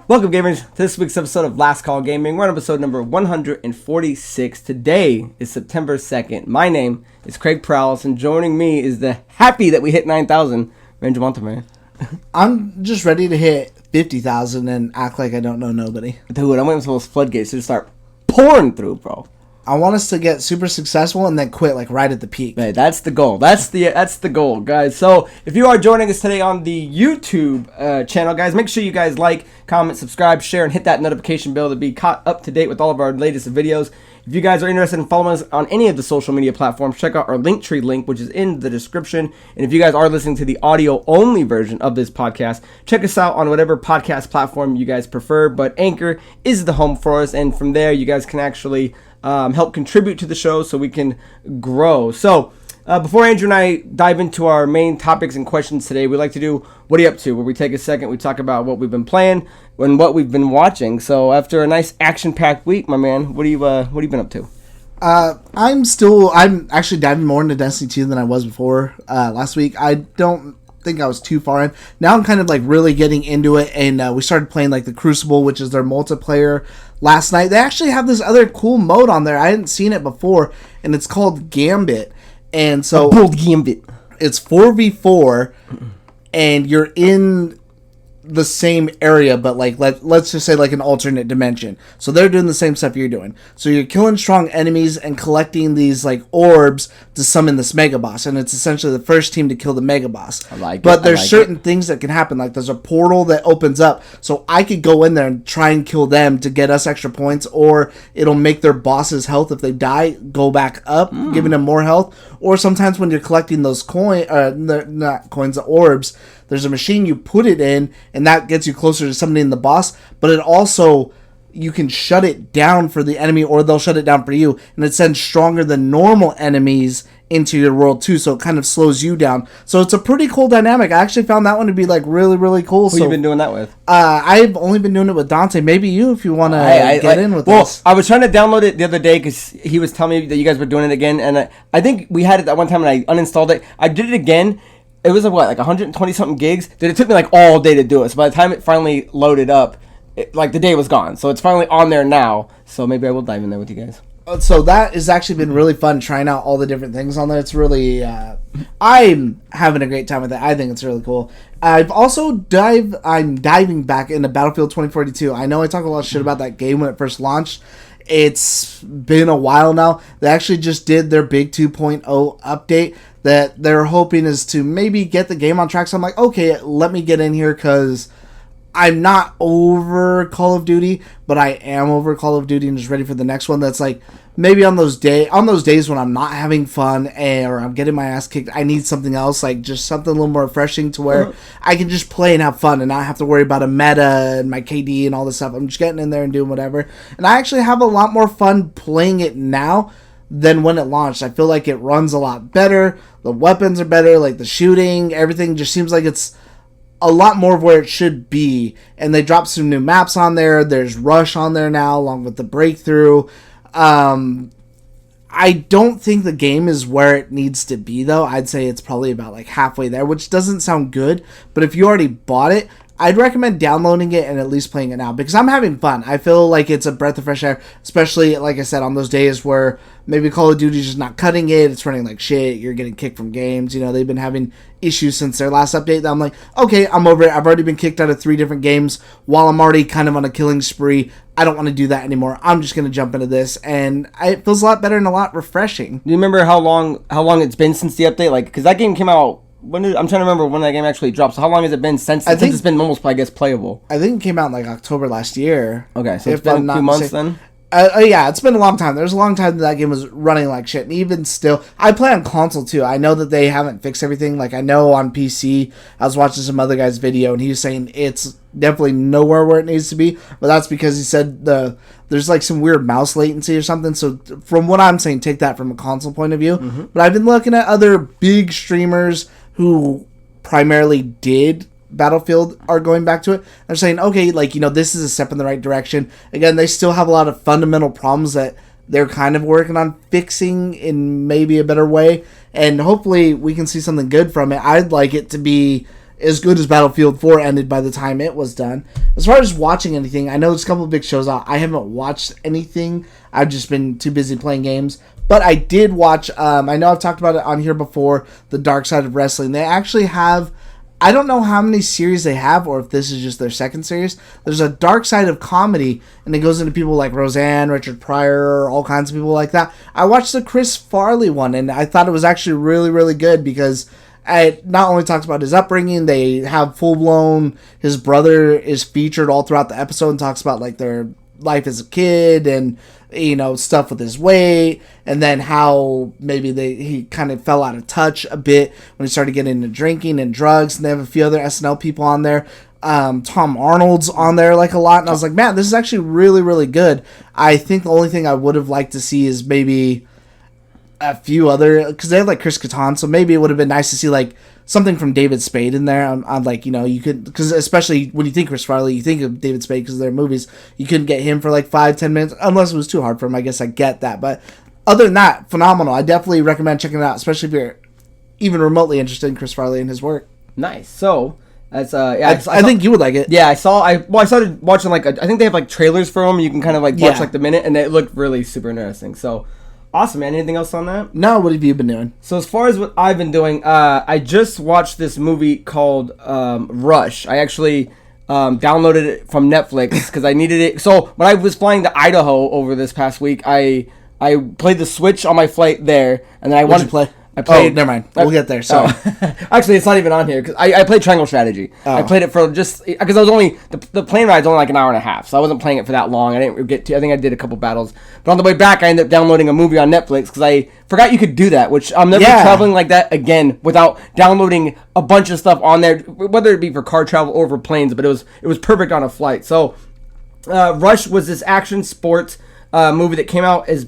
Welcome, gamers, to this week's episode of Last Call Gaming. We're on episode number 146. Today is September 2nd. My name is Craig Perales, and joining me is the happy that we hit 9,000, Ranger Monteman. I'm just ready to hit 50,000 and act like I don't know nobody. Dude, I'm waiting for those floodgates to start pouring through, bro. I want us to get super successful and then quit like right at the peak. Hey, that's the goal. That's the goal, guys. So if you are joining us today on the YouTube channel, guys, make sure you guys like, comment, subscribe, share, and hit that notification bell to be caught up to date with all of our latest videos. If you guys are interested in following us on any of the social media platforms, check out our Linktree link, which is in the description. And if you guys are listening to the audio-only version of this podcast, check us out on whatever podcast platform you guys prefer. But Anchor is the home for us, and from there, you guys can actually help contribute to the show so we can grow. So before Andrew and I dive into our main topics and questions today, we like to do What Are You Up To? Where we take a second, we talk about what we've been playing and what we've been watching. So after a nice action-packed week, my man, what have you been up to? I'm actually diving more into Destiny 2 than I was before last week. I don't think I was too far in. Now I'm kind of like really getting into it, and we started playing like the Crucible, which is their multiplayer, last night. They actually have this other cool mode on there. I hadn't seen it before, and it's called Gambit. And so Gambit. It's 4v4, and you're in the same area, but like let's just say like an alternate dimension. So they're doing the same stuff you're doing. So you're killing strong enemies and collecting these like orbs to summon this mega boss, and it's essentially the first team to kill the mega boss. I like it. But there's certain things that can happen. Like there's a portal that opens up, so I could go in there and try and kill them to get us extra points, or it'll make their boss's health, if they die, go back up, giving them more health. Or sometimes when you're collecting those the orbs, there's a machine you put it in, and that gets you closer to summoning the boss, but it also, you can shut it down for the enemy, or they'll shut it down for you, and it sends stronger than normal enemies into your world too, so it kind of slows you down. So it's a pretty cool dynamic. I actually found that one to be like really, really cool. Who you been doing that with? I've only been doing it with Dante. Maybe you, if you want to get in with us. I was trying to download it the other day because he was telling me that you guys were doing it again, and I think we had it that one time and I uninstalled it. I did it again. It was like 120 something gigs. Dude, it took me like all day to do it. So by the time it finally loaded up, like the day was gone. So it's finally on there now. So maybe I will dive in there with you guys. So that has actually been really fun, trying out all the different things on there. It's really, I'm having a great time with it. I think it's really cool. I'm diving back into Battlefield 2042. I know I talk a lot of shit about that game when it first launched. It's been a while now. They actually just did their big 2.0 update that they're hoping is to maybe get the game on track. So I'm like, okay, let me get in here, because I'm not over Call of Duty, but I am over Call of Duty and just ready for the next one. That's like maybe on those days when I'm not having fun or I'm getting my ass kicked, I need something else, like just something a little more refreshing to where I can just play and have fun and not have to worry about a meta and my KD and all this stuff. I'm just getting in there and doing whatever. And I actually have a lot more fun playing it now than when it launched. I feel like it runs a lot better. The weapons are better, like the shooting, everything just seems like it's a lot more of where it should be. And they dropped some new maps on there. There's Rush on there now, along with the Breakthrough. I don't think the game is where it needs to be, though. I'd say it's probably about like halfway there, which doesn't sound good. But if you already bought it, I'd recommend downloading it and at least playing it now, because I'm having fun. I feel like it's a breath of fresh air, especially, like I said, on those days where maybe Call of Duty's just not cutting it, it's running like shit, you're getting kicked from games. You know, they've been having issues since their last update that I'm like, okay, I'm over it. I've already been kicked out of 3 different games while I'm already kind of on a killing spree. I don't want to do that anymore. I'm just going to jump into this, and it feels a lot better and a lot refreshing. Do you remember how long it's been since the update? Like, because that game came out, I'm trying to remember when that game actually dropped. So how long has it been since it's been almost, I guess, playable? I think it came out in like October last year. Okay, so it's been a few months then? Yeah, it's been a long time. There's a long time that game was running like shit. And even still, I play on console too. I know that they haven't fixed everything. Like, I know on PC, I was watching some other guy's video, and he was saying it's definitely nowhere where it needs to be. But that's because he said there's like some weird mouse latency or something. So from what I'm saying, take that from a console point of view. Mm-hmm. But I've been looking at other big streamers who primarily did Battlefield are going back to it. They're saying, okay, like, you know, this is a step in the right direction. Again, they still have a lot of fundamental problems that they're kind of working on fixing in maybe a better way, and hopefully we can see something good from it. I'd like it to be as good as Battlefield 4 ended by the time it was done. As far as watching anything, I know there's a couple of big shows out. I haven't watched anything. I've just been too busy playing games. But I did watch, I know I've talked about it on here before, The Dark Side of Wrestling. They actually have, I don't know how many series they have, or if this is just their second series. There's a Dark Side of Comedy, and it goes into people like Roseanne, Richard Pryor, all kinds of people like that. I watched the Chris Farley one, and I thought it was actually really, really good because it not only talks about his upbringing, they have full-blown, his brother is featured all throughout the episode and talks about like their life as a kid and stuff with his weight, and then how maybe he kind of fell out of touch a bit when he started getting into drinking and drugs. And they have a few other SNL people on there. Tom Arnold's on there like a lot, and I was like, man, this is actually really, really good. I think the only thing I would have liked to see is maybe a few other, because they have like Chris Kattan, so maybe it would have been nice to see like something from David Spade in there. I'm like, you could, because especially when you think Chris Farley, you think of David Spade because of their movies. You couldn't get him for like 5-10 minutes unless it was too hard for him. I guess I get that, but other than that, phenomenal. I definitely recommend checking it out, especially if you're even remotely interested in Chris Farley and his work. Nice. So that's I think you would like it. Yeah, I started watching I think they have like trailers for them. You can kind of like watch like the minute, and it looked really super interesting. So awesome, man. Anything else on that? No, what have you been doing? So as far as what I've been doing, I just watched this movie called Rush. I actually downloaded it from Netflix because I needed it. So when I was flying to Idaho over this past week, I played the Switch on my flight there, and then What'd you play? I played. Never mind. We'll get there. Sorry. Actually, it's not even on here because I played Triangle Strategy. I played it for just because I was only the plane ride's only like an hour and a half, so I wasn't playing it for that long. I didn't get to. I think I did a couple battles, but on the way back, I ended up downloading a movie on Netflix because I forgot you could do that. Which I'm never traveling like that again without downloading a bunch of stuff on there, whether it be for car travel or for planes. But it was perfect on a flight. So, Rush was this action sports movie that came out as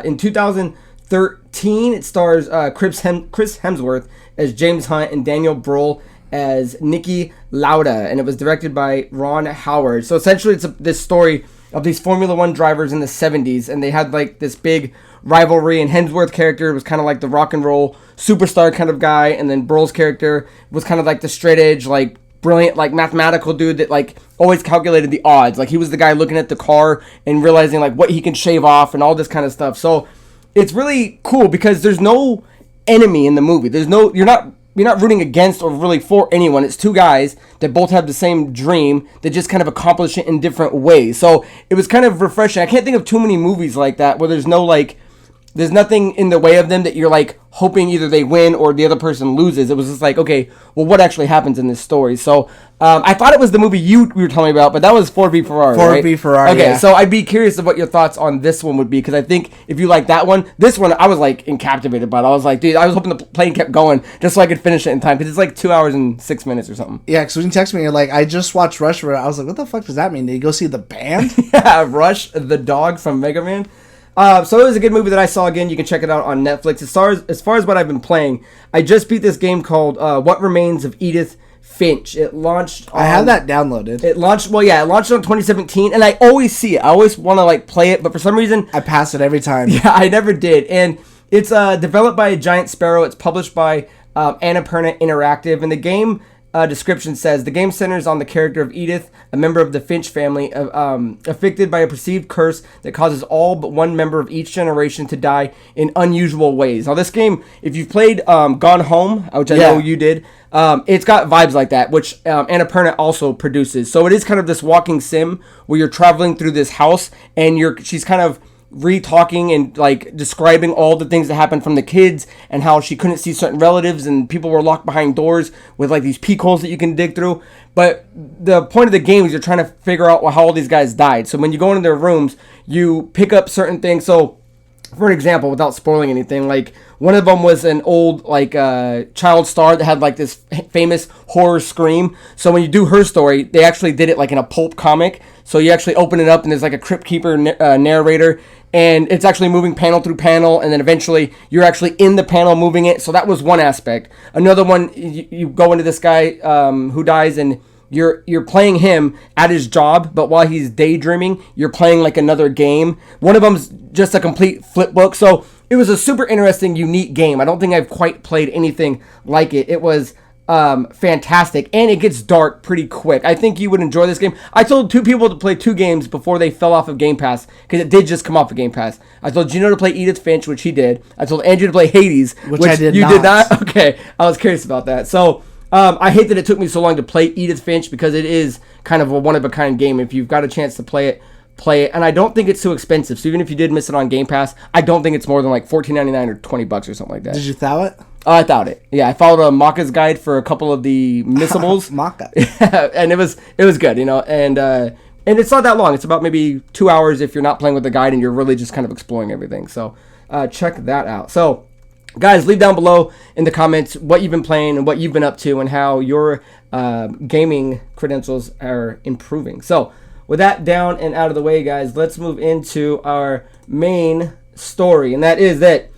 in 2013. It stars Chris Hemsworth as James Hunt and Daniel Bruhl as Niki Lauda, and it was directed by Ron Howard. So essentially, it's this story of these Formula One drivers in the 70s, and they had like this big rivalry. And Hemsworth's character was kind of like the rock and roll superstar kind of guy, and then Bruhl's character was kind of like the straight edge, like brilliant, like mathematical dude that like always calculated the odds. Like he was the guy looking at the car and realizing like what he can shave off and all this kind of stuff. So it's really cool because there's no enemy in the movie. You're not rooting against or really for anyone. It's two guys that both have the same dream that just kind of accomplish it in different ways. So it was kind of refreshing. I can't think of too many movies like that where there's nothing in the way of them that you're like hoping either they win or the other person loses. It was just like, okay, well, what actually happens in this story? So I thought it was the movie we were telling me about, but that was Ford v Ferrari. Ford v Ferrari. Okay, yeah. So I'd be curious of what your thoughts on this one would be, because I think if you like that one, this one I was like captivated by it. I was like, dude, I was hoping the plane kept going just so I could finish it in time because it's like 2 hours and 6 minutes or something. Yeah, because when you text me, you're like, I just watched Rush. I was like, what the fuck does that mean? Did you go see the band? Yeah, Rush, the dog from Mega Man. So it was a good movie that I saw again. You can check it out on Netflix. As far as what I've been playing, I just beat this game called What Remains of Edith Finch. It launched I have that downloaded. It launched on 2017, and I always see it. I always want to like play it, but for some reason I pass it every time. Yeah, I never did. And it's developed by Giant Sparrow. It's published by Annapurna Interactive, and the game description says the game centers on the character of Edith, a member of the Finch family, affected by a perceived curse that causes all but one member of each generation to die in unusual ways. Now, this game, if you've played Gone Home, which I know you did, it's got vibes like that, which Annapurna also produces. So it is kind of this walking sim where you're traveling through this house, and she's kind of re-talking and like describing all the things that happened from the kids and how she couldn't see certain relatives and people were locked behind doors with like these peek holes that you can dig through. But the point of the game is you're trying to figure out how all these guys died. So when you go into their rooms, you pick up certain things. So for an example, without spoiling anything, like one of them was an old like child star that had like this famous horror scream. So when you do her story, they actually did it like in a pulp comic. So you actually open it up and there's like a crypt keeper narrator, and it's actually moving panel through panel, and then eventually you're actually in the panel moving it. So that was one aspect. Another one, you go into this guy who dies, and you're playing him at his job, but while he's daydreaming, you're playing like another game. One of them's just a complete flip book. So it was a super interesting, unique game. I don't think I've quite played anything like it. It was fantastic, and it gets dark pretty quick. I think you would enjoy this game. I told 2 people to play 2 games before they fell off of Game Pass, because it did just come off of Game Pass. I told Geno to play Edith Finch, which he did. I told Andrew to play Hades, which I did you not. did not. Okay, I was curious about that. So I hate that it took me so long to play Edith Finch, because it is kind of a one-of-a-kind game. If you've got a chance to play it, and I don't think it's too expensive. So even if you did miss it on Game Pass, I don't think it's more than like $14.99 or $20 or something like that. Did you thaw it? I thought it. Yeah, I followed a Maka's guide for a couple of the missables. Maka. And it was good, and it's not that long. It's about maybe 2 hours if you're not playing with the guide and you're really just kind of exploring everything. So check that out. So guys, leave down below in the comments what you've been playing and what you've been up to and how your gaming credentials are improving. So with that down and out of the way, guys, let's move into our main story, and that is that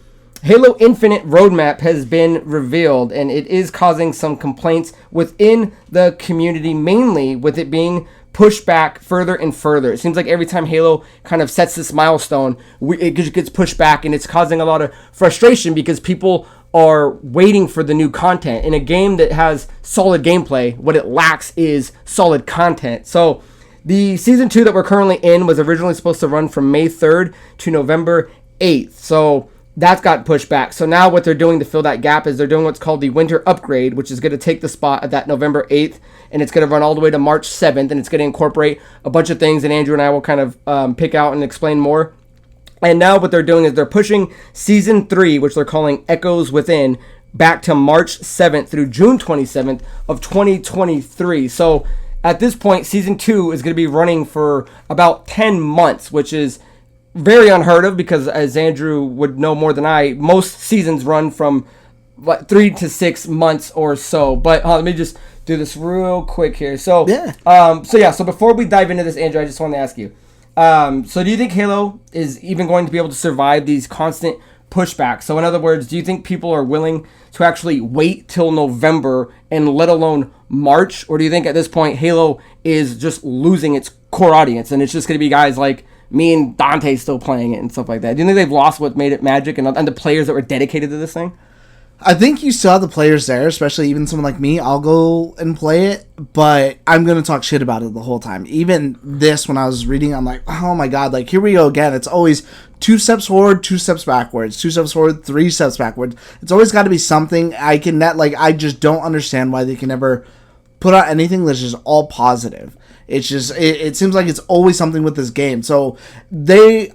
Halo Infinite roadmap has been revealed, and it is causing some complaints within the community, mainly with it being pushed back further and further. It seems like every time Halo kind of sets this milestone, it just gets pushed back, and it's causing a lot of frustration because people are waiting for the new content. In a game that has solid gameplay, what it lacks is solid content. So the Season 2 that we're currently in was originally supposed to run from May 3rd to November 8th. So that's got pushed back. So now what they're doing to fill that gap is they're doing what's called the Winter Upgrade, which is going to take the spot at that November 8th, and it's going to run all the way to March 7th, and it's going to incorporate a bunch of things, and Andrew and I will kind of pick out and explain more. And now what they're doing is they're pushing Season 3, which they're calling Echoes Within, back to March 7th through June 27th of 2023. So at this point, Season 2 is going to be running for about 10 months, which is very unheard of because, as Andrew would know more than I, most seasons run from 3 to 6 months or so. But let me just do this real quick here. So so before we dive into this, Andrew, I just want to ask you. So do you think Halo is even going to be able to survive these constant pushbacks? So in other words, do you think people are willing to actually wait till November and let alone March? Or do you think at this point Halo is just losing its core audience and it's just going to be guys like me and Dante still playing it and stuff like that? Do you think they've lost what made it magic and the players that were dedicated to this thing? I think you saw the players there, especially even someone like me. I'll go and play it, but I'm going to talk shit about it the whole time. Even this, when I was reading, I'm like, oh my god, like, here we go again. It's always 2 steps forward, 2 steps backwards, 2 steps forward, 3 steps backwards. It's always got to be something. I just don't understand why they can never put out anything that's just all positive. It's just, it seems like it's always something with this game. So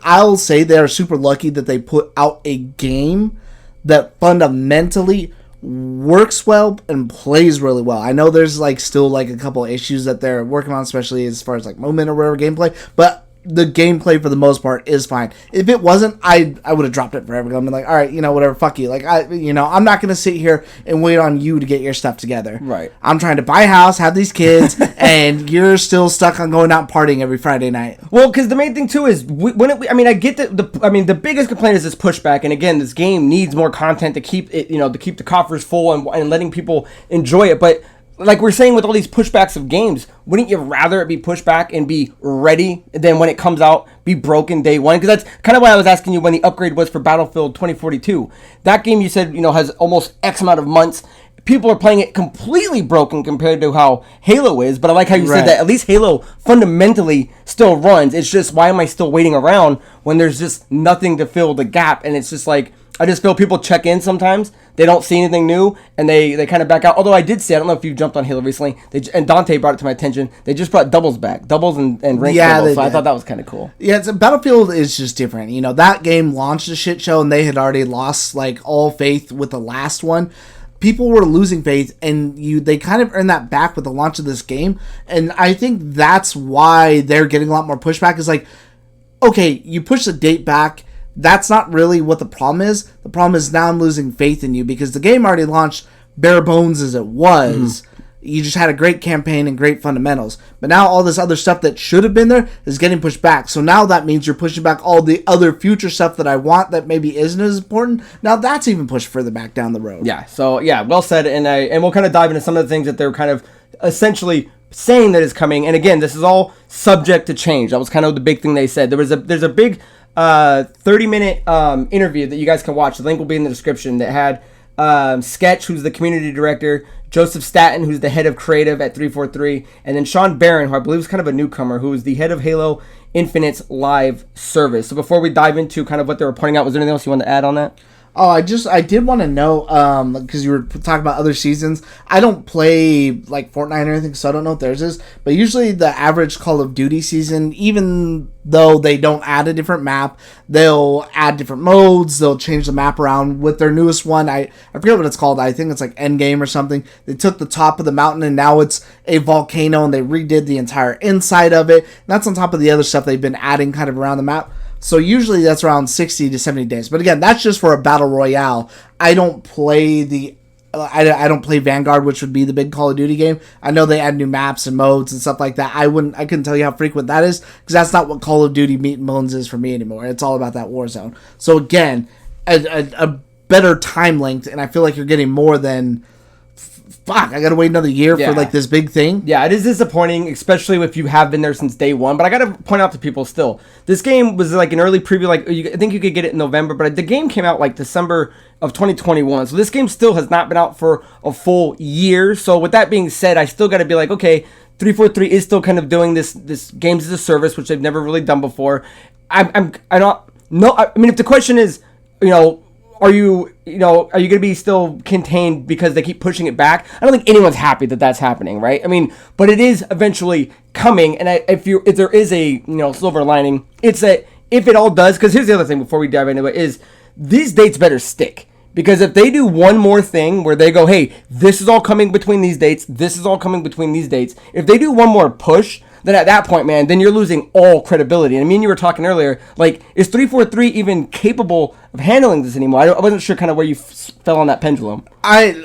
I'll say they're super lucky that they put out a game that fundamentally works well and plays really well. I know there's still a couple of issues that they're working on, especially as far as movement or whatever gameplay, but the gameplay for the most part is fine. If it wasn't, I would have dropped it forever. I'm like, all right, whatever, fuck you. I'm not gonna sit here and wait on you to get your stuff together. Right. I'm trying to buy a house, have these kids, and you're still stuck on going out and partying every Friday night. Well, because the main thing too is I get the biggest complaint is this pushback, and again, this game needs more content to keep it, to keep the coffers full and letting people enjoy it, but. Like we're saying with all these pushbacks of games, wouldn't you rather it be pushed back and be ready than when it comes out, be broken day one? Because that's kind of why I was asking you when the upgrade was for Battlefield 2042. That game you said, has almost X amount of months. People are playing it completely broken compared to how Halo is. But I like how you said that at least Halo fundamentally still runs. It's just, why am I still waiting around when there's just nothing to fill the gap? And it's just like, I just feel people check in sometimes. They don't see anything new, and they kind of back out. Although I did see, I don't know if you jumped on Halo recently, and Dante brought it to my attention, they just brought doubles back. Doubles and ranked doubles, so I thought that was kind of cool. Yeah, Battlefield is just different. That game launched a shit show, and they had already lost, all faith with the last one. People were losing faith, and they kind of earned that back with the launch of this game, and I think that's why they're getting a lot more pushback. Is okay, you push the date back. That's not really what the problem is. The problem is now I'm losing faith in you because the game already launched bare bones as it was. Mm-hmm. You just had a great campaign and great fundamentals. But now all this other stuff that should have been there is getting pushed back. So now that means you're pushing back all the other future stuff that I want that maybe isn't as important. Now that's even pushed further back down the road. Yeah, so yeah, well said. And we'll kind of dive into some of the things that they're kind of essentially saying that is coming. And again, this is all subject to change. That was kind of the big thing they said. There's a big 30-minute interview that you guys can watch. The link will be in the description that had Sketch, who's the community director, Joseph Staten, who's the head of creative at 343, and then Sean Barron, who I believe is kind of a newcomer, who is the head of Halo Infinite's live service. So before we dive into kind of what they were pointing out, was there anything else you wanted to add on that? Oh, I did want to know, because you were talking about other seasons. I don't play, like, Fortnite or anything, so I don't know what theirs is. But usually the average Call of Duty season, even though they don't add a different map, they'll add different modes, they'll change the map around. With their newest one, I forget what it's called. I think it's, like, Endgame or something. They took the top of the mountain, and now it's a volcano, and they redid the entire inside of it. And that's on top of the other stuff they've been adding kind of around the map. So usually that's around 60 to 70 days. But again, that's just for a battle royale. I don't play I don't play Vanguard, which would be the big Call of Duty game. I know they add new maps and modes and stuff like that. I couldn't tell you how frequent that is, because that's not what Call of Duty meat and bones is for me anymore. It's all about that Warzone. So again, a better time length, and I feel like you're getting more than... Fuck, I gotta wait another year for, like, this big thing. Yeah, it is disappointing, especially if you have been there since day one. But I gotta point out to people still, this game was like an early preview. Like, I think you could get it in November, but the game came out like December of 2021. So this game still has not been out for a full year. So with that being said, I still gotta be like, okay, 343 is still kind of doing this games as a service, which they've never really done before. I mean, if the question is, are you going to be still contained because they keep pushing it back? I don't think anyone's happy that that's happening, right? I mean, but it is eventually coming, and if there is a silver lining, it's that if it all does, because here's the other thing before we dive into it, is these dates better stick. Because if they do one more thing where they go, hey, this is all coming between these dates, this is all coming between these dates, if they do one more push, then at that point, man, then you're losing all credibility. And I mean, you were talking earlier, like, is 343 even capable of handling this anymore? I wasn't sure kind of where you fell on that pendulum. I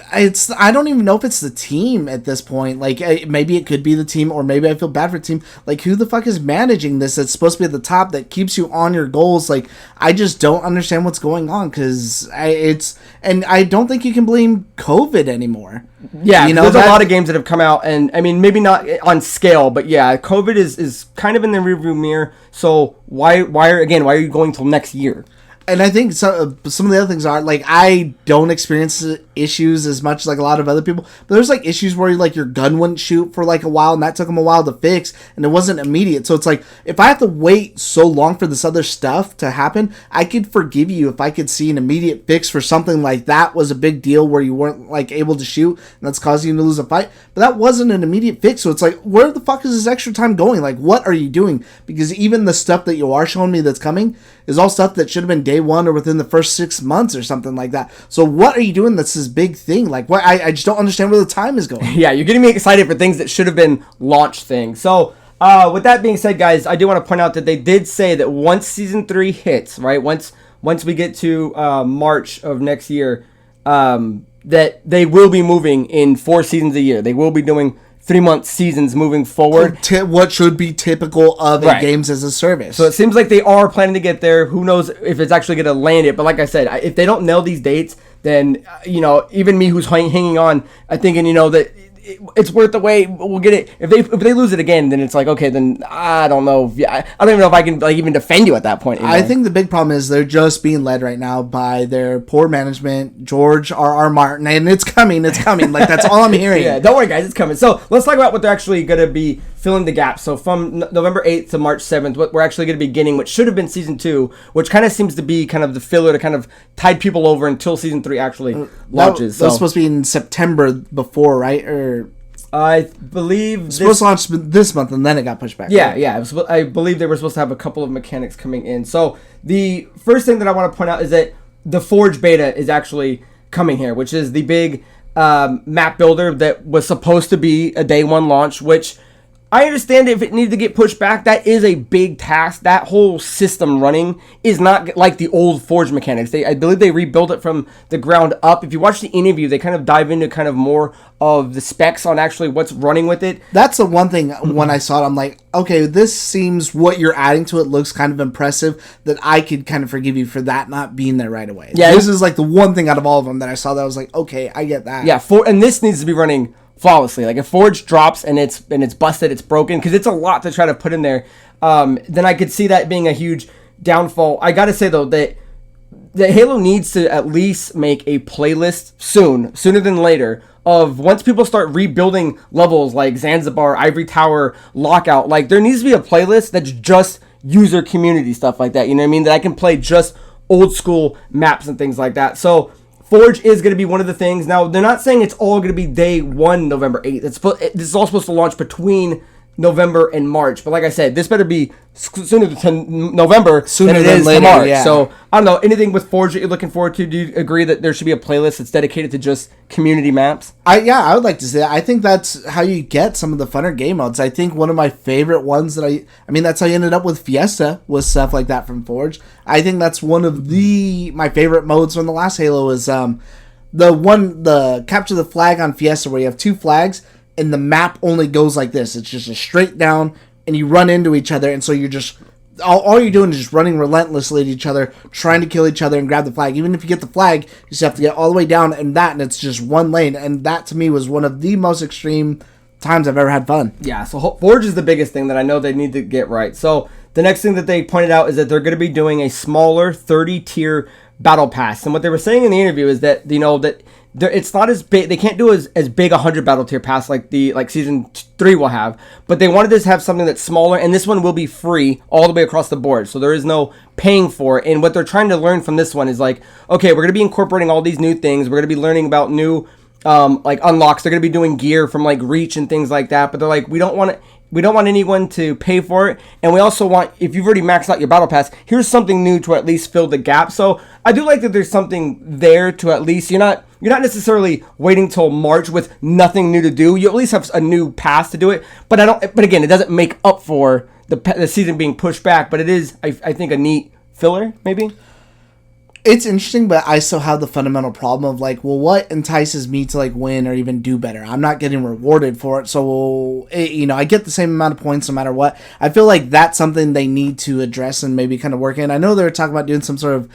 don't even know if it's the team at this point. Like, maybe it could be the team, or maybe I feel bad for the team. Like, who the fuck is managing this? It's supposed to be at the top that keeps you on your goals. Like, I just don't understand what's going on, because and I don't think you can blame COVID anymore. Yeah, there's a lot of games that have come out, and I mean, maybe not on scale, but yeah, COVID is kind of in the rearview mirror. So why are you going till next year? And I think some of the other things are, like, I don't experience issues as much like a lot of other people. But there's, like, issues where, like, your gun wouldn't shoot for, like, a while, and that took them a while to fix, and it wasn't immediate. So it's like, if I have to wait so long for this other stuff to happen, I could forgive you if I could see an immediate fix for something like that was a big deal where you weren't, like, able to shoot, and that's causing you to lose a fight. But that wasn't an immediate fix, so it's like, where the fuck is this extra time going? Like, what are you doing? Because even the stuff that you are showing me that's coming is all stuff that should have been day one or within the first 6 months or something like that. So what are you doing that's this big thing? Like, what? I just don't understand where the time is going. Yeah, you're getting me excited for things that should have been launch things. So with that being said, guys, I do want to point out that they did say that once Season 3 hits, right, once we get to March of next year, that they will be moving in 4 seasons a year. They will be doing 3-month seasons moving forward. What should be typical of a games as a service. So it seems like they are planning to get there. Who knows if it's actually going to land it. But like I said, if they don't nail these dates, then, even me who's hanging on, I'm thinking, that it's worth the wait. We'll get it. If they lose it again, then it's like, okay, then I don't know. I don't even know if I can even defend you at that point. I think the big problem is they're just being led right now by their poor management, George R.R. Martin, and it's coming. Like, that's all I'm hearing. Yeah, don't worry, guys, it's coming. So let's talk about what they're actually going to be filling the gap. So from November 8th to March 7th, what we're actually going to be getting, which should have been Season 2, which kind of seems to be kind of the filler to kind of tide people over until Season 3 actually launches. That was supposed to be in September before, right? Or I believe it's supposed to launch this month, and then it got pushed back. Yeah, right? yeah. I believe they were supposed to have a couple of mechanics coming in. So the first thing that I want to point out is that the Forge beta is actually coming here, which is the big map builder that was supposed to be a day one launch, which I understand if it needed to get pushed back, that is a big task. That whole system running is not like the old Forge mechanics. I believe they rebuilt it from the ground up. If you watch the interview, they kind of dive into kind of more of the specs on actually what's running with it. That's the one thing when I saw it, I'm like, okay, this seems what you're adding to it looks kind of impressive, that I could kind of forgive you for that not being there right away. Yeah, this is like the one thing out of all of them that I saw that I was like, okay, I get that. Yeah, and this needs to be running flawlessly. Like, if Forge drops and it's busted, it's broken, because it's a lot to try to put in there, then I could see that being a huge downfall. I gotta say though that that Halo needs to at least make a playlist sooner than later, of once people start rebuilding levels like Zanzibar, Ivory Tower, Lockout. Like, there needs to be a playlist that's just user community stuff like that. You know what I mean? That I can play just old school maps and things like that. So Forge is going to be one of the things. Now, they're not saying it's all going to be day one, November 8th. This is all supposed to launch between November and March. But like I said, this better be sooner than November than it is later, to March. Yeah. So, I don't know. Anything with Forge that you're looking forward to? Do you agree that there should be a playlist that's dedicated to just community maps? I would like to say that. I think that's how you get some of the funner game modes. I think one of my favorite ones that I mean, that's how you ended up with Fiesta, was stuff like that from Forge. I think that's one of my favorite modes from the last Halo is the capture the flag on Fiesta, where you have two flags and the map only goes like this. It's just a straight down, and you run into each other, and so you're just all you're doing is just running relentlessly at each other, trying to kill each other and grab the flag. Even if you get the flag, you just have to get all the way down and it's just one lane. And that to me was one of the most extreme times I've ever had fun. Yeah, so Forge is the biggest thing that I know they need to get right. So the next thing that they pointed out is that they're going to be doing a smaller 30-tier battle pass. And what they were saying in the interview is that, you know, that it's not as big. They can't do as big 100 battle tier pass like season 3 will have, but they wanted to have something that's smaller, and this one will be free all the way across the board, so there is no paying for it. And what they're trying to learn from this one is like, okay, we're going to be incorporating all these new things. We're going to be learning about new like unlocks. They're going to be doing gear from like Reach and things like that, but they're like, we don't want anyone to pay for it, and we also want, if you've already maxed out your battle pass, here's something new to at least fill the gap. So I do like that there's something there to at least, you're not necessarily waiting till March with nothing new to do. You at least have a new pass to do it, but again, it doesn't make up for the season being pushed back, but it is, I think, a neat filler, maybe. It's interesting, but I still have the fundamental problem of like, well, what entices me to like win or even do better? I'm not getting rewarded for it, so I get the same amount of points no matter what. I feel like that's something they need to address and maybe kind of work in. I know they're talking about doing some sort of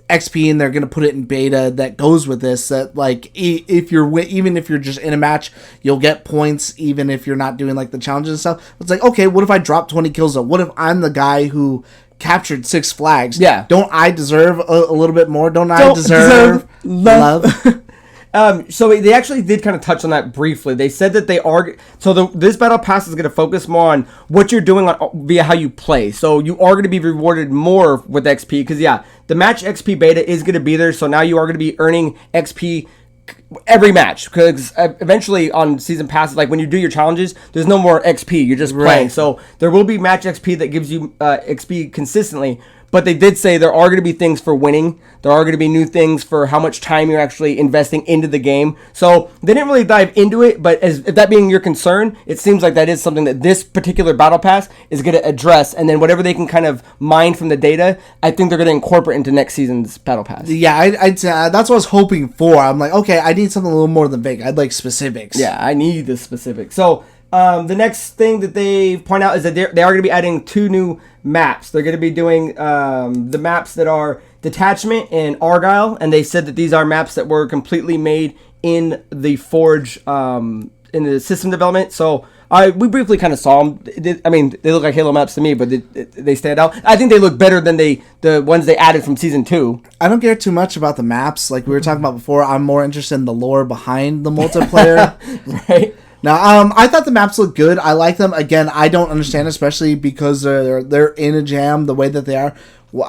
XP and they're going to put it in beta that goes with this, that like even if you're just in a match, you'll get points even if you're not doing like the challenges and stuff. It's like, okay, what if I drop 20 kills though? What if I'm the guy who captured 6 flags? Yeah. Don't I deserve a little bit more? Don't I deserve love? So they actually did kind of touch on that briefly. They said that they are, this battle pass is going to focus more on what you're doing via how you play. So you are going to be rewarded more with XP, because yeah, the match XP beta is going to be there. So now you are going to be earning XP every match, because eventually on season passes, like when you do your challenges, there's no more XP, you're just playing. Right. So there will be match XP that gives you XP consistently, but they did say there are going to be things for winning. There are going to be new things for how much time you're actually investing into the game. So they didn't really dive into it, but if that being your concern, it seems like that is something that this particular battle pass is going to address. And then whatever they can kind of mine from the data, I think they're going to incorporate into next season's battle pass. Yeah, that's what I was hoping for. I'm like, okay, I need something a little more than vague. I'd like specifics. Yeah, I need the specifics. So the next thing that they point out is that they are going to be adding 2 new maps. They're going to be doing the maps that are Detachment and Argyle, and they said that these are maps that were completely made in the Forge in the system development. So we briefly kind of saw them. They look like Halo maps to me, but they stand out. I think they look better than the ones they added from season 2. I don't care too much about the maps, like we were talking about before. I'm more interested in the lore behind the multiplayer. Right. Now, I thought the maps looked good. I like them. Again, I don't understand, especially because they're in a jam the way that they are. Well,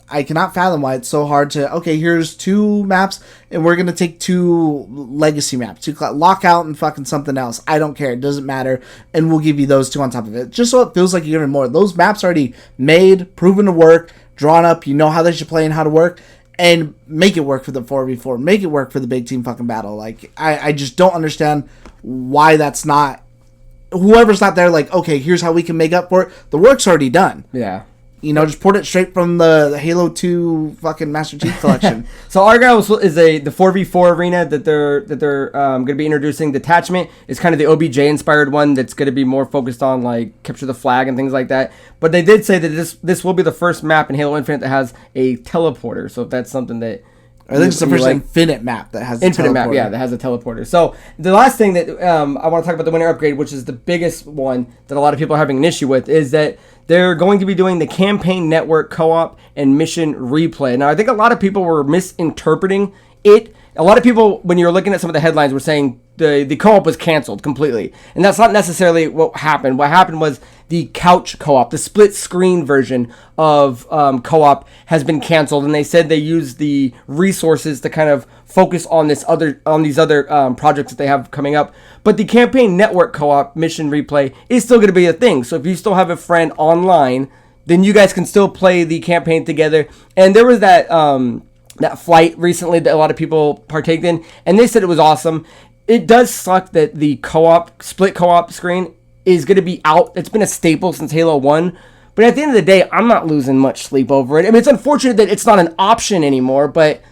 I cannot fathom why it's so hard to, okay, here's 2 maps, and we're going to take 2 legacy maps, 2 Lockout and fucking something else. I don't care. It doesn't matter. And we'll give you those 2 on top of it, just so it feels like you're giving more. Those maps already made, proven to work, drawn up. You know how they should play and how to work. And make it work for the 4v4. Make it work for the big team fucking battle. Like, I just don't understand why that's not... Whoever's not there, like, okay, here's how we can make up for it. The work's already done. Yeah. Just port it straight from the Halo 2 fucking Master Chief Collection. So Argyle is the 4v4 arena that they're going to be introducing. Detachment is kind of the OBJ inspired one that's going to be more focused on like capture the flag and things like that. But they did say that this will be the first map in Halo Infinite that has a teleporter. So if that's something that I think it's the first Infinite map that has Infinite map, yeah, that has a teleporter. So the last thing that I want to talk about the winter upgrade, which is the biggest one that a lot of people are having an issue with, is that they're going to be doing the campaign network co-op and mission replay. Now, I think a lot of people were misinterpreting it. A lot of people, when you're looking at some of the headlines, were saying the co-op was canceled completely. And that's not necessarily what happened. What happened was the couch co-op, the split screen version of co-op has been canceled. And they said they used the resources to kind of focus on these other projects that they have coming up. But the campaign network co-op mission replay is still going to be a thing. So if you still have a friend online, then you guys can still play the campaign together. And there was that flight recently that a lot of people partaked in, and they said it was awesome. It does suck that the split co-op screen is going to be out. It's been a staple since Halo 1, but at the end of the day, I'm not losing much sleep over it. I mean, it's unfortunate that it's not an option anymore, but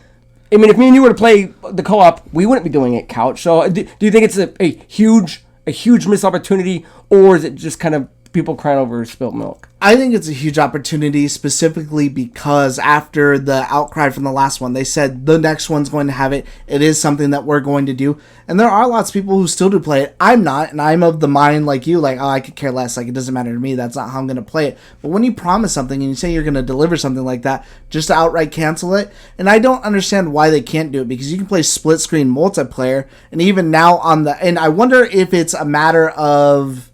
I mean, if me and you were to play the co-op, we wouldn't be doing it couch. So do you think it's a huge missed opportunity, or is it just kind of people crying over spilt milk? I think it's a huge opportunity, specifically because after the outcry from the last one, they said the next one's going to have it. It is something that we're going to do. And there are lots of people who still do play it. I'm not, and I'm of the mind like you, like, oh, I could care less. Like, it doesn't matter to me. That's not how I'm going to play it. But when you promise something and you say you're going to deliver something like that, just to outright cancel it, and I don't understand why they can't do it, because you can play split screen multiplayer, and even now and I wonder if it's a matter of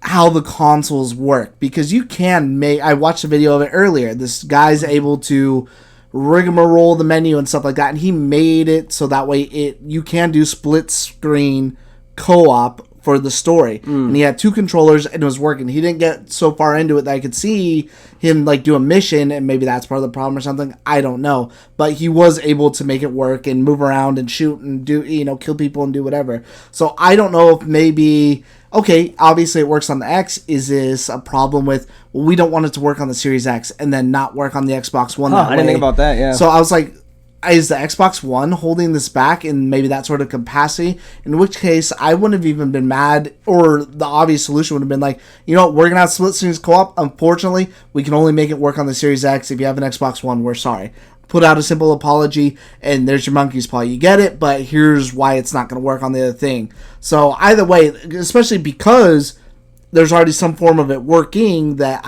how the consoles work, because you can I watched a video of it earlier. This guy's able to rigmarole the menu and stuff like that, and he made it so that way you can do split screen co-op for the story. And he had two controllers and it was working. He didn't get so far into it that I could see him like do a mission, and maybe that's part of the problem or something. I don't know, but he was able to make it work and move around and shoot and do, kill people and do whatever. So I don't know if maybe, okay, obviously it works on the X. Is this a problem with, well, we don't want it to work on the Series X and then not work on the Xbox One? I didn't think about that, yeah. So I was like, is the Xbox One holding this back in maybe that sort of capacity? In which case, I wouldn't have even been mad, or the obvious solution would have been like, we're going to have split screens co-op. Unfortunately, we can only make it work on the Series X. If you have an Xbox One, we're sorry. Put out a simple apology, and there's your monkey's paw. You get it, but here's why it's not going to work on the other thing. So either way, especially because there's already some form of it working, that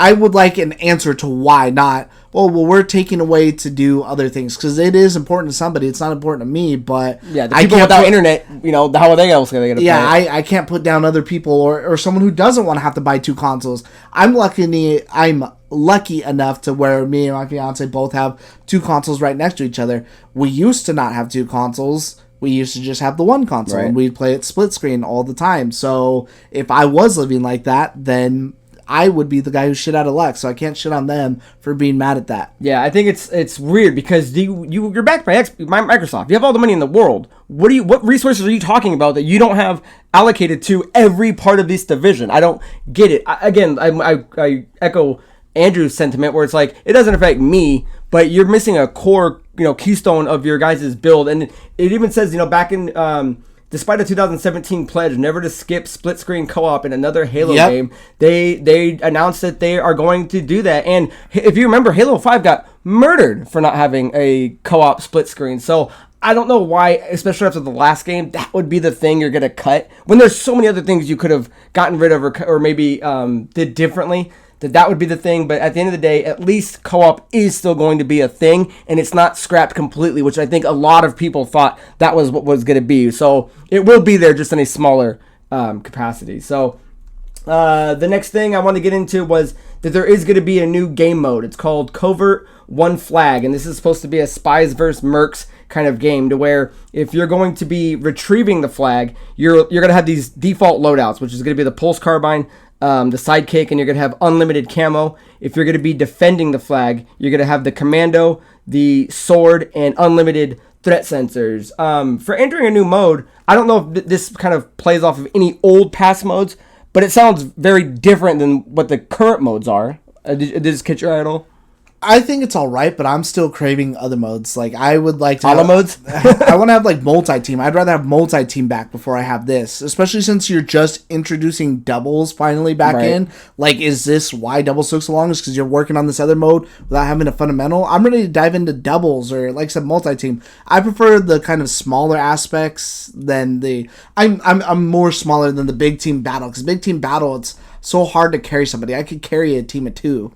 I would like an answer to why, not, well, we're taking away to do other things, because it is important to somebody. It's not important to me, but yeah, the people without internet, how are they else going to get a play? I can't put down other people or someone who doesn't want to have to buy two consoles. I'm lucky enough to where me and my fiance both have two consoles right next to each other. We used to not have two consoles. We used to just have the one console, and we'd play it split screen all the time. So if I was living like that, then I would be the guy who shit out of luck, so I can't shit on them for being mad at that. Yeah, I think it's weird, because you're backed by Microsoft. You have all the money in the world. What resources are you talking about that you don't have allocated to every part of this division? I don't get it. I echo Andrew's sentiment, where it's like, it doesn't affect me, but you're missing a core, keystone of your guys' build. And it even says, back in despite a 2017 pledge never to skip split screen co-op in another Halo game, they announced that they are going to do that. And if you remember, Halo 5 got murdered for not having a co-op split screen. So I don't know why, especially after the last game, that would be the thing you're going to cut, when there's so many other things you could have gotten rid of or maybe did differently. That would be the thing. But at the end of the day, at least co-op is still going to be a thing, and it's not scrapped completely, which I think a lot of people thought that was what was going to be. So it will be there, just in a smaller capacity. So the next thing I want to get into was that there is going to be a new game mode. It's called Covert One Flag, and this is supposed to be a Spies vs. Mercs kind of game, to where if you're going to be retrieving the flag, you're going to have these default loadouts, which is going to be the pulse carbine, the sidekick, and you're going to have unlimited camo. If you're going to be defending the flag, you're going to have the commando, the sword, and unlimited threat sensors. For entering a new mode, I don't know if this kind of plays off of any old past modes, but it sounds very different than what the current modes are. Did this catch your eye at all? I think it's all right, but I'm still craving other modes. Like, I would like to Auto modes? I want to have, like, multi-team. I'd rather have multi-team back before I have this, especially since you're just introducing doubles finally back in. Like, is this why doubles took so long? Is because you're working on this other mode without having a fundamental? I'm ready to dive into doubles or, like I said, multi-team. I prefer the kind of smaller aspects than the... I'm more smaller than the big team battle, because big team battle, it's so hard to carry somebody. I could carry a team of 2.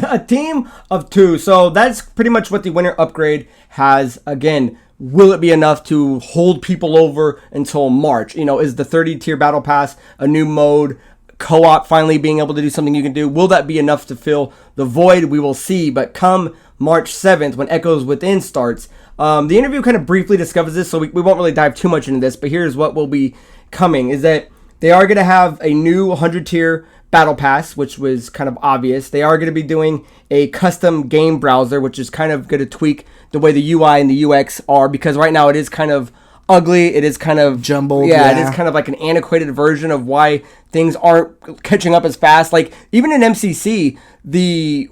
A team of 2. So that's pretty much what the winter upgrade has. Again, will it be enough to hold people over until March? You know, is the 30 tier battle pass a new mode? Co-op finally being able to do something you can do. Will that be enough to fill the void? We will see. But come March 7th, when Echoes Within starts, the interview kind of briefly discusses this, so we won't really dive too much into this. But here's what will be coming, is that they are going to have a new 100 tier battle pass, which was kind of obvious. They are going to be doing a custom game browser, which is kind of going to tweak the way the UI and the UX are, because right now it is kind of ugly. It is kind of jumbled. Yeah, it is kind of like an antiquated version of why things aren't catching up as fast. Like, even in MCC,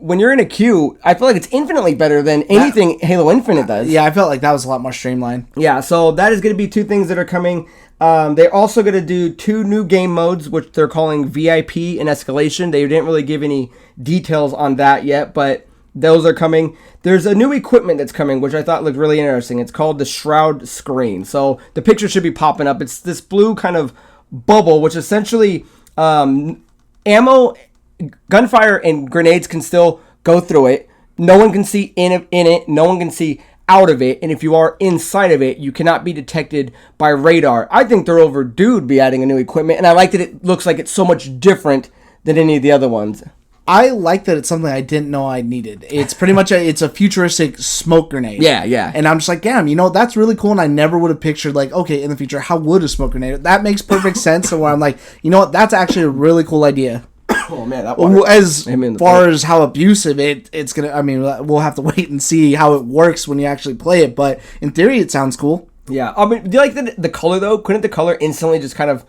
when you're in a queue, I feel like it's infinitely better than anything Halo Infinite does. Yeah, I felt like that was a lot more streamlined. Yeah, so that is going to be 2 things that are coming. They're also going to do 2 new game modes, which they're calling VIP and Escalation. They didn't really give any details on that yet, but those are coming. There's a new equipment that's coming, which I thought looked really interesting. It's called the Shroud Screen. So the picture should be popping up. It's this blue kind of bubble, which essentially ammo, gunfire, and grenades can still go through it. No one can see in it. No one can see out of it, and if you are inside of it, you cannot be detected by radar. I think they're overdue to be adding a new equipment, and I like that it looks like it's so much different than any of the other ones. I like that it's something I didn't know I needed. It's pretty much it's a futuristic smoke grenade. Yeah. And I'm just like, damn, that's really cool, and I never would have pictured, like, okay, in the future, how would a smoke grenade? That makes perfect sense, and where I'm like, you know what, that's actually a really cool idea. Oh man, that water. As far as how abusive it's gonna, I mean, we'll have to wait and see how it works when you actually play it. But in theory, it sounds cool. Yeah, I mean, do you like the color though? Couldn't the color instantly just kind of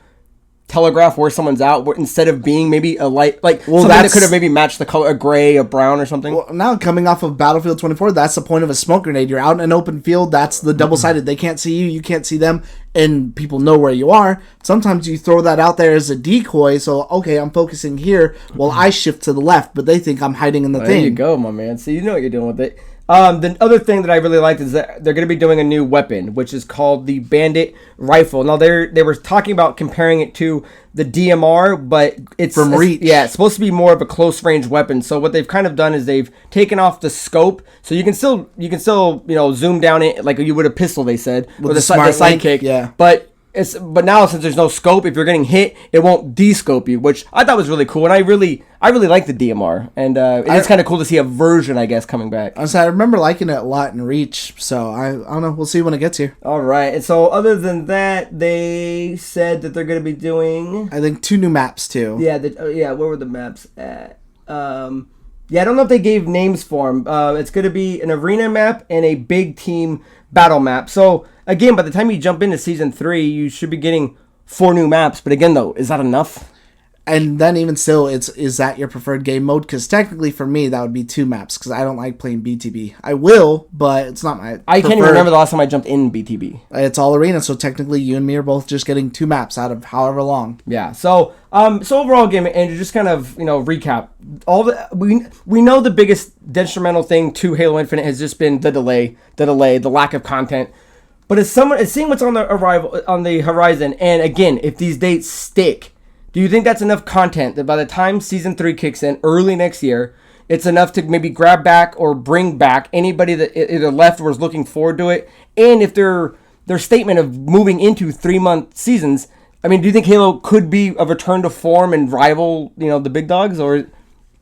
telegraph where someone's out, instead of being maybe a light, like something that could have maybe matched the color, a gray, a brown, or something? Well, now coming off of Battlefield 24, that's the point of a smoke grenade. You're out in an open field. That's the double-sided. They can't see you. You can't see them. And people know where you are. Sometimes you throw that out there as a decoy. So, okay, I'm focusing here while I shift to the left, but they think I'm hiding in the thing. There you go, my man. So you know what you're doing with it. The other thing that I really liked is that they're going to be doing a new weapon, which is called the Bandit Rifle. Now, they were talking about comparing it to the DMR, but it's from reach. Yeah, it's supposed to be more of a close range weapon. So what they've kind of done is they've taken off the scope, so you can still zoom down it like you would a pistol. They said with the sidekick. Yeah, but now since there's no scope, if you're getting hit, it won't de-scope you, which I thought was really cool, and I really like the DMR, and it's kind of cool to see a version, I guess, coming back. I remember liking it a lot in Reach, so I don't know, we'll see when it gets here. All right, and so other than that, they said that they're going to be doing, I think, 2 new maps too. Yeah, where were the maps at? Yeah, I don't know if they gave names for them. It's going to be an arena map and a big team battle map. So, again, by the time you jump into Season 3, you should be getting 4 new maps. But again, though, is that enough? And then even still, is that your preferred game mode? Because technically for me, that would be 2 maps, because I don't like playing BTB. I will, but it's not my I can't even remember the last time I jumped in BTB. It's all arena, so technically you and me are both just getting 2 maps out of however long. Yeah, so overall, Andrew, just kind of, recap. We know the biggest detrimental thing to Halo Infinite has just been the delay, the lack of content. But it's seeing what's on the horizon, and again, if these dates stick, do you think that's enough content that by the time Season 3 kicks in early next year, it's enough to maybe grab back or bring back anybody that either left or was looking forward to it? And if their statement of moving into 3-month seasons, I mean, do you think Halo could be a return to form and rival, the big dogs? Or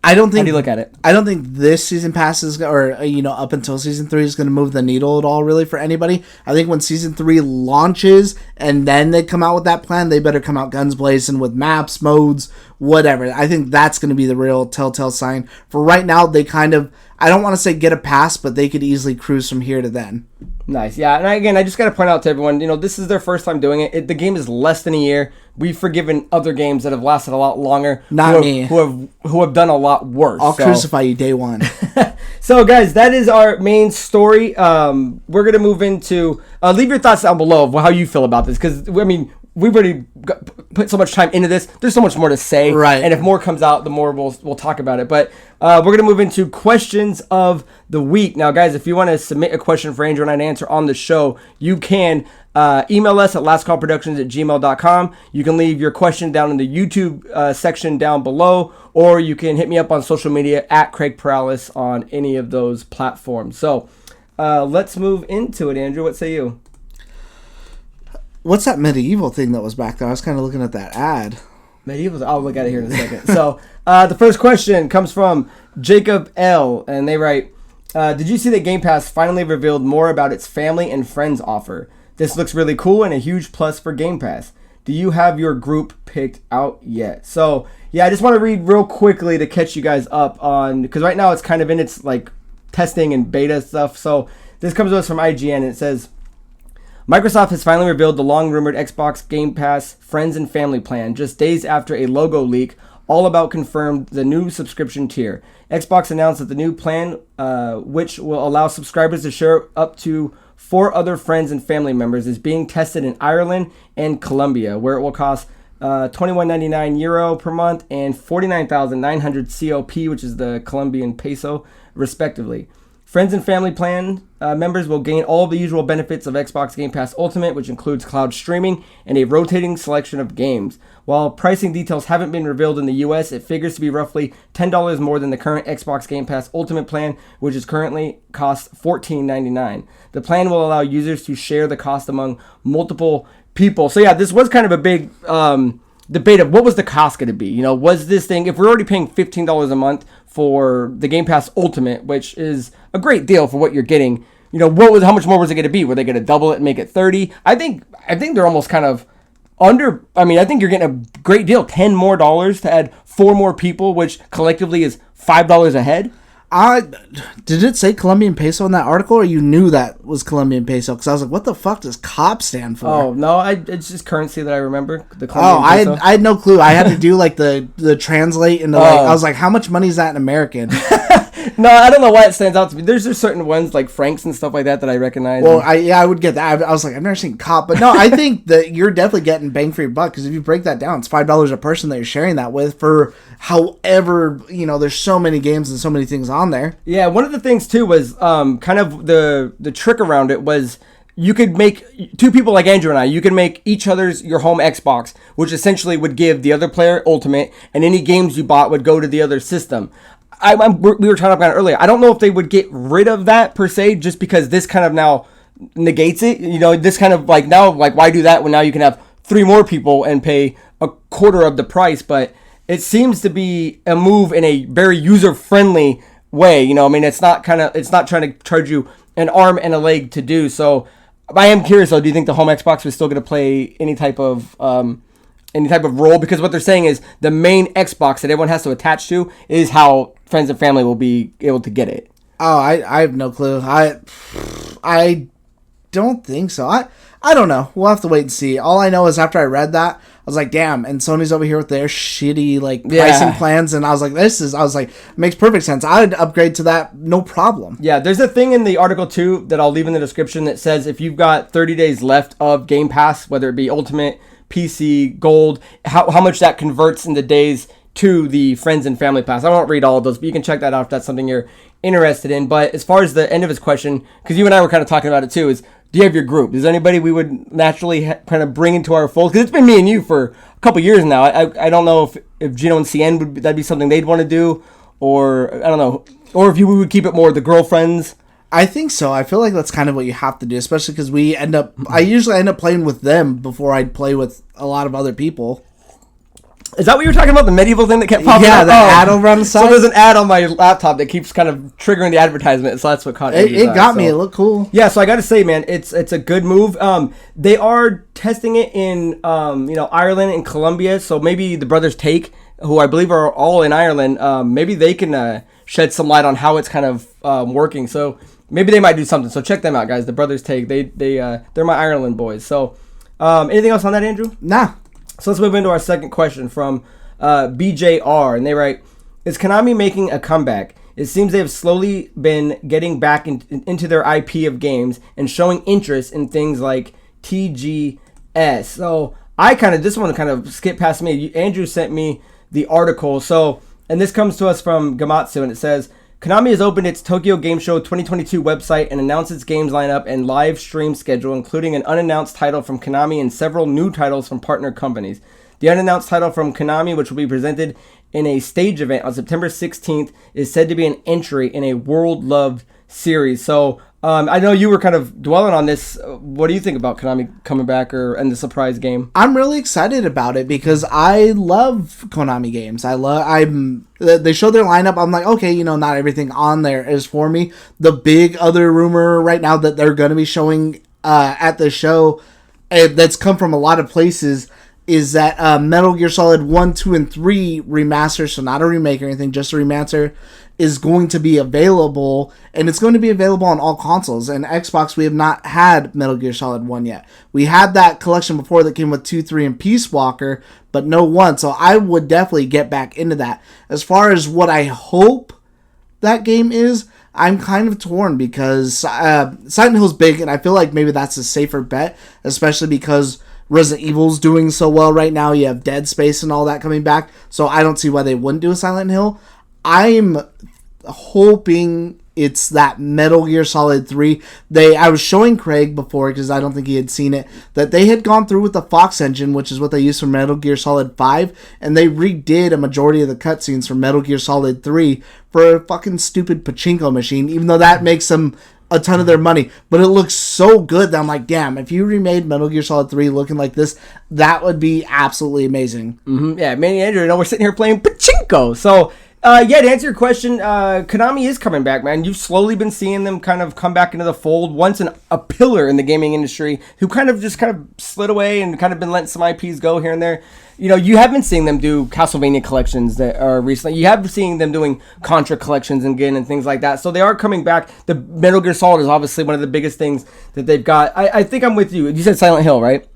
I don't think. How do you look at it? I don't think this season pass is, or up until Season 3 is going to move the needle at all, really, for anybody. I think when Season 3 launches and then they come out with that plan, they better come out guns blazing with maps, modes, whatever. I think that's going to be the real telltale sign. For right now, they kind of, I don't want to say get a pass, but they could easily cruise from here to then. Nice, yeah. And again, I just got to point out to everyone, this is their first time doing it. The game is less than a year. We've forgiven other games that have lasted a lot longer. Not me. Who have done a lot worse. I'll crucify you day one. So, guys, that is our main story. We're going to move into... leave your thoughts down below of how you feel about this. Because, I mean, we've already put so much time into this. There's so much more to say. Right. And if more comes out, the more we'll talk about it. But we're going to move into questions of the week. Now, guys, if you want to submit a question for Andrew and I to answer on the show, you can... email us at lastcallproductions@gmail.com. You can leave your question down in the YouTube section down below, or you can hit me up on social media at Craig Perales on any of those platforms. So let's move into it, Andrew. What say you? What's that medieval thing that was back there? I was kind of looking at that ad. Medieval? I'll look at it here in a second. So the first question comes from Jacob L. And they write, did you see that Game Pass finally revealed more about its family and friends offer? This looks really cool and a huge plus for Game Pass. Do you have your group picked out yet? So, yeah, I just want to read real quickly to catch you guys up on, because right now it's kind of in its like testing and beta stuff. So this comes to us from IGN, and it says, Microsoft has finally revealed the long-rumored Xbox Game Pass Friends and Family plan just days after a logo leak all about confirmed the new subscription tier. Xbox announced that the new plan, which will allow subscribers to share up to 4 other friends and family members, is being tested in Ireland and Colombia, where it will cost €21.99 per month and 49,900 COP, which is the Colombian peso, respectively. Friends and family plan members will gain all the usual benefits of Xbox Game Pass Ultimate, which includes cloud streaming and a rotating selection of games. While pricing details haven't been revealed in the US, it figures to be roughly $10 more than the current Xbox Game Pass Ultimate plan, which is currently costs $14.99. The plan will allow users to share the cost among multiple people. So yeah, this was kind of a big debate of what was the cost going to be. You know, was this thing, if we're already paying $15 a month for the Game Pass Ultimate, which is a great deal for what you're getting, you know, how much more was it going to be? Were they going to double it and make it 30? I think they're almost kind of under. I mean, I think you're getting a great deal, $10 more to add 4 more people, which collectively is $5 a head. Did it say Colombian peso in that article, or you knew that was Colombian peso? Because I was like, what the fuck does COP stand for? Oh, no, it's just currency that I remember. The Colombian peso. I had no clue. I had to do like the translate into like, I was like, how much money is that in American? No, I don't know why it stands out to me. There's just certain ones like francs and stuff like that I recognize. Well, I would get that. I was like, I've never seen COP, but no, I think that you're definitely getting bang for your buck, because if you break that down, it's $5 a person that you're sharing that with for however, you know, there's so many games and so many things on there. Yeah, one of the things too was kind of the trick around it was you could make 2 people like Andrew and I, you could make each other's your home Xbox, which essentially would give the other player Ultimate, and any games you bought would go to the other system. We were talking about it earlier. I don't know if they would get rid of that per se, just because this kind of now negates it. You know, this kind of like now, like why do that when now you can have 3 more people and pay a quarter of the price? But it seems to be a move in a very user-friendly way. You know, I mean, it's not trying to charge you an arm and a leg to do. So I am curious though, do you think the home Xbox was still going to play any type of role? Because what they're saying is the main Xbox that everyone has to attach to is how friends and family will be able to get it. Oh, I have no clue. I don't think so. I don't know. We'll have to wait and see. All I know is after I read that, I was like, damn, and Sony's over here with their shitty like pricing plans, and I was like, makes perfect sense. I'd upgrade to that, no problem. Yeah, there's a thing in the article too that I'll leave in the description that says if you've got 30 days left of Game Pass, whether it be Ultimate, PC, Gold, how much that converts into days to the Friends and Family Pass. I won't read all of those, but you can check that out if that's something you're interested in. But as far as the end of his question, because you and I were kind of talking about it too, is do you have your group? Is there anybody we would naturally kind of bring into our fold? Because it's been me and you for a couple years now. I don't know if Geno and CN that'd be something they'd want to do, or I don't know, or if we would keep it more the girlfriends. I think so. I feel like that's kind of what you have to do, especially because I usually end up playing with them before I'd play with a lot of other people. Is that what you were talking about? The medieval thing that kept popping up? Yeah, the ad over on the side. So there's an ad on my laptop that keeps kind of triggering the advertisement, so that's what caught it. It got me. It looked cool. Yeah, so I got to say, man, it's a good move. They are testing it in Ireland and Colombia, so maybe the Brothers Take, who I believe are all in Ireland, maybe they can shed some light on how it's kind of working. So maybe they might do something. So check them out, guys. The Brothers Take. They're my Ireland boys. So anything else on that, Andrew? Nah. So let's move into our second question from BJR. And they write, is Konami making a comeback? It seems they have slowly been getting back into their IP of games and showing interest in things like TGS. So this one kind of skipped past me. Andrew sent me the article. So, and this comes to us from Gamatsu, and it says, Konami has opened its Tokyo Game Show 2022 website and announced its games lineup and live stream schedule, including an unannounced title from Konami and several new titles from partner companies. The unannounced title from Konami, which will be presented in a stage event on September 16th, is said to be an entry in a world-loved series. So, I know you were kind of dwelling on this. What do you think about Konami coming back and the surprise game? I'm really excited about it because I love Konami games. They showed their lineup. I'm like, okay, not everything on there is for me. The big other rumor right now that they're going to be showing at the show, that's come from a lot of places, is that Metal Gear Solid 1, 2, and 3 remaster, so not a remake or anything, just a remaster, is going to be available, and it's going to be available on all consoles. And Xbox, we have not had Metal Gear Solid 1 yet. We had that collection before that came with 2, 3, and Peace Walker, but no 1, so I would definitely get back into that. As far as what I hope that game is, I'm kind of torn because Silent Hill's big, and I feel like maybe that's a safer bet, especially because Resident Evil's doing so well right now. You have Dead Space and all that coming back, so I don't see why they wouldn't do a Silent Hill. I'm hoping it's that Metal Gear Solid 3. I was showing Craig before, because I don't think he had seen it, that they had gone through with the Fox engine, which is what they used for Metal Gear Solid 5, and they redid a majority of the cutscenes for Metal Gear Solid 3 for a fucking stupid pachinko machine, even though that makes them a ton of their money. But it looks so good that I'm like, damn, if you remade Metal Gear Solid 3 looking like this, that would be absolutely amazing. Mm-hmm. Yeah, me and Andrew, we're sitting here playing pachinko. So, to answer your question, Konami is coming back, man. You've slowly been seeing them kind of come back into the fold. Once a pillar in the gaming industry who kind of slid away and kind of been letting some IPs go here and there. You have been seeing them do Castlevania collections that are recently. You have been seeing them doing Contra collections again and things like that. So they are coming back. The Metal Gear Solid is obviously one of the biggest things that they've got. I think I'm with you. You said Silent Hill, right?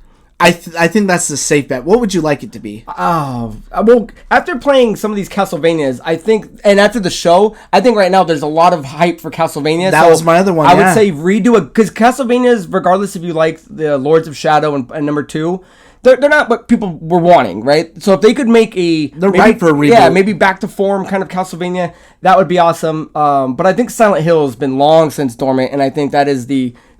I think that's the safe bet. What would you like it to be? Oh, well, after playing some of these Castlevanias, I think, and after the show, I think right now there's a lot of hype for Castlevania. That was my other one, I would say redo it, because Castlevanias, regardless if you like the Lords of Shadow and number 2, they're not what people were wanting, right? So if they could make they're right for a reboot. Yeah, maybe back to form kind of Castlevania, that would be awesome. But I think Silent Hill has been long since dormant, and I think that is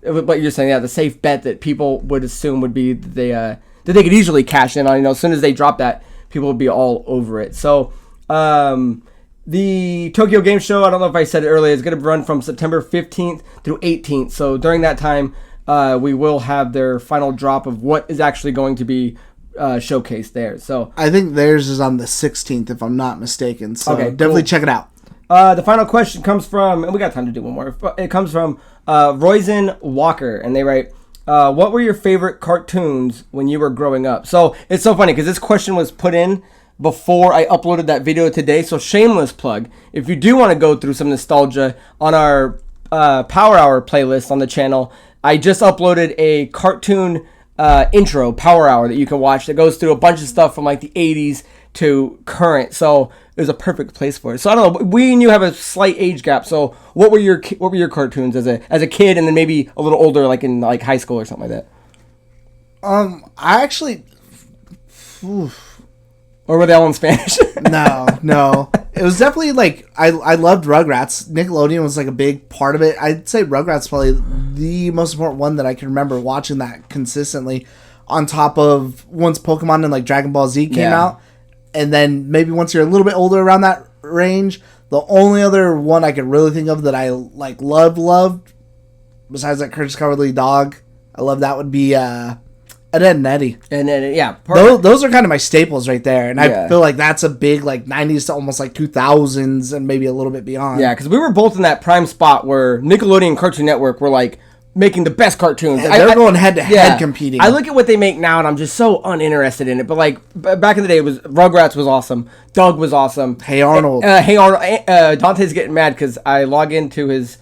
what you're saying, the safe bet that people would assume would be that they could easily cash in on. As soon as they drop that, people would be all over it. So the Tokyo Game Show, I don't know if I said it earlier, is going to run from September 15th through 18th. So during that time, we will have their final drop of what is actually going to be showcased there. So I think theirs is on the 16th, if I'm not mistaken. So okay, definitely check it out. The final question comes from, and we got time to do one more. It comes from Roizen Walker, and they write, what were your favorite cartoons when you were growing up? So it's so funny because this question was put in before I uploaded that video today. So shameless plug. If you do want to go through some nostalgia on our Power Hour playlist on the channel, I just uploaded a cartoon intro, Power Hour, that you can watch that goes through a bunch of stuff from like the 80s to current. So it was a perfect place for it. So I don't know, we and you have a slight age gap. So what were your cartoons as a kid, and then maybe a little older, like in like high school or something like that? I actually, or were they all in Spanish? No. It was definitely like I loved Rugrats. Nickelodeon was like a big part of it. I'd say Rugrats probably the most important one that I can remember watching that consistently. On top of once Pokemon and like Dragon Ball Z came out. And then maybe once you're a little bit older around that range, the only other one I could really think of that I like loved, besides that Curtis Cowardly Dog, I love that would be Ed, Edd n Eddy. And then those are kind of my staples right there, and I feel like that's a big like 90s to almost like 2000s and maybe a little bit beyond. Yeah, because we were both in that prime spot where Nickelodeon and Cartoon Network were like making the best cartoons. Yeah, they're going head to head competing. I look at what they make now and I'm just so uninterested in it. But like back in the day, it was Rugrats was awesome. Doug was awesome. Hey Arnold. Hey Arnold. Dante's getting mad because I log into his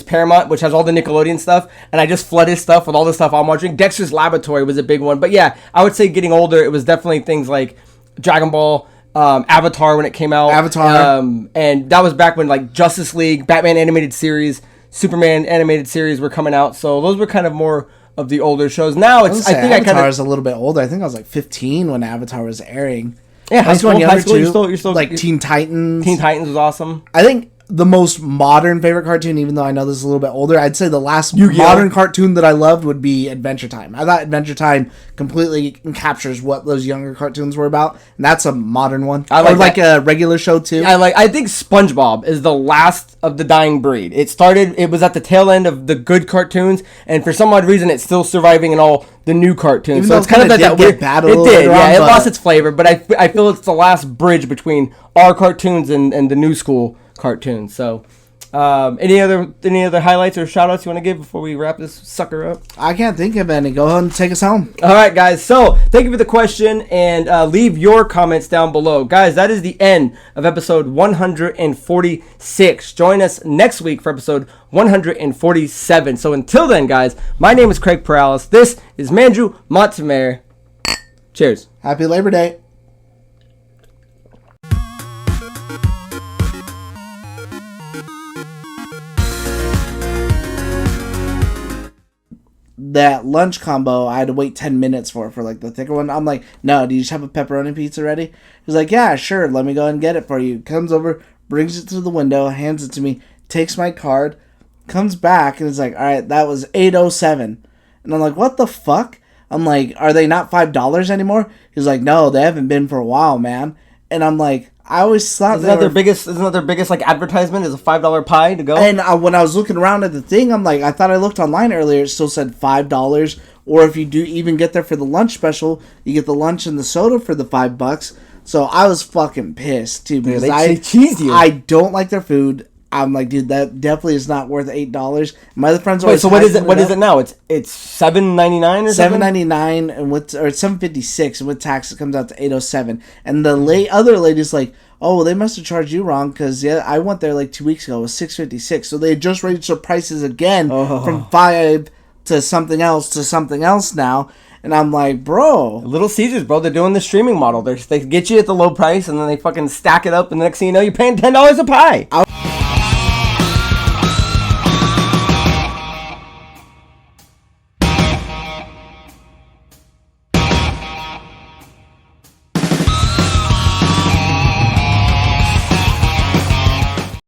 Paramount, which has all the Nickelodeon stuff, and I just flood his stuff with all the stuff I'm watching. Dexter's Laboratory was a big one. But yeah, I would say getting older, it was definitely things like Dragon Ball, Avatar when it came out. And that was back when like Justice League, Batman animated series, Superman animated series were coming out. So those were kind of more of the older shows. Now it's Avatar is a little bit older. I think I was like 15 when Avatar was airing. Yeah, high school. You're still like Teen Titans. Teen Titans was awesome. I think the most modern favorite cartoon, even though I know this is a little bit older, I'd say the last modern cartoon that I loved would be Adventure Time. I thought Adventure Time completely captures what those younger cartoons were about, and that's a modern one. I like a regular show too. I think SpongeBob is the last of the dying breed. It was at the tail end of the good cartoons, and for some odd reason, it's still surviving in all the new cartoons. Even so it's kind of that weird battle. It did, yeah. It lost its flavor, but I feel it's the last bridge between our cartoons and the new school cartoons. So any other highlights or shout outs you want to give before we wrap this sucker up? I can't think of any. Go ahead and take us home. All right, guys, so thank you for the question, and leave your comments down below. Guys, that is the end of episode 146. Join us next week for episode 147. So until then, guys, my name is Craig Perales. This is Mandrew Montemayor. Cheers. Happy Labor Day. That lunch combo I had to wait 10 minutes for like the thicker one. I'm like, no, do you just have a pepperoni pizza ready? He's like, yeah, sure, let me go and get it for you. Comes over, brings it to the window, hands it to me, takes my card, comes back, and is like, all right, that was $8.07. And I'm like, what the fuck? I'm like, are they not $5 anymore? He's like, no, they haven't been for a while, man. And I'm like, I always thought isn't that their biggest like advertisement is a $5 pie to go? And when I was looking around at the thing, I'm like, I thought I looked online earlier, it still said $5. Or if you do even get there for the lunch special, you get the lunch and the soda for the $5. So I was fucking pissed too because they cheese you. I don't like their food. I'm like, dude, that definitely is not worth $8. My other friends always. Wait, so what is it? What is it now? It's $7.99 or something. $7.99 and it's $7.56, and with tax it comes out to $8.07. And the other lady's like, oh, well, they must have charged you wrong because I went there like 2 weeks ago. It was $6.56. So they just raised their prices again from $5 to something else now. And I'm like, bro. Little Caesars, bro. They're doing the streaming model. They get you at the low price and then they fucking stack it up. And the next thing you know, you're paying $10 a pie.